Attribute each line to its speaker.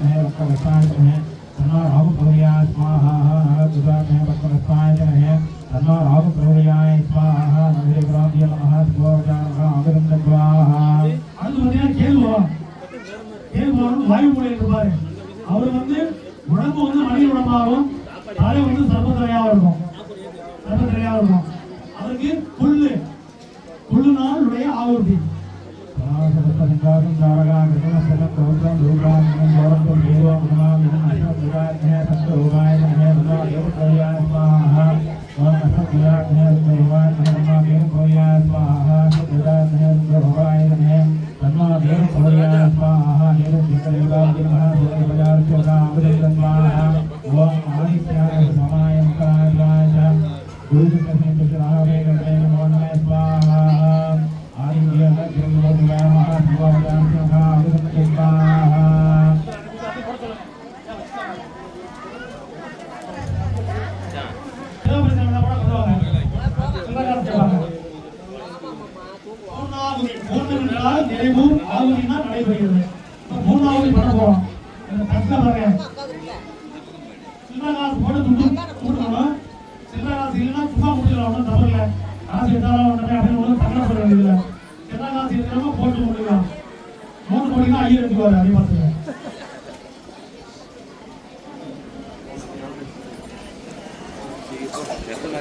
Speaker 1: है वक्रवस्ताय है तन्नो राहु प्रभुयाय स्वाहा नागदुर्गाय है वक्रवस्ताय है तन्नो राहु प्रभुयाय स्वाहा नवग्रहाय नमः शिवाय आगरं स्वाहा அது வந்து கேள்வா வாயு மூலை இருப்பாரு அவர் வந்து உடம்பு வந்து மனித உடம்பாகும் தலை வந்து சர்வத்திரையாக இருக்கும் அதுக்கு புல்லுனாளுடைய ஆகுதி நடைபெறுகிறது. மூணாவது பண்ண போறோம். சில்லகாசு போட்டு கொடுக்கணும். சில்லகாசு இல்லைன்னா சும்மா முடிக்கலாம். தப்பு இல்லை. காசு இருந்தாலும் உடனே அப்படின்னு தகவல் சொல்ல வேண்டியதில்லை. சில்லகாசு இருக்கிறவங்க போட்டு முடிக்கலாம். 3 கோடினா 5 எடுத்துக்குவாரு. அதே பார்த்துங்க. எத்தனை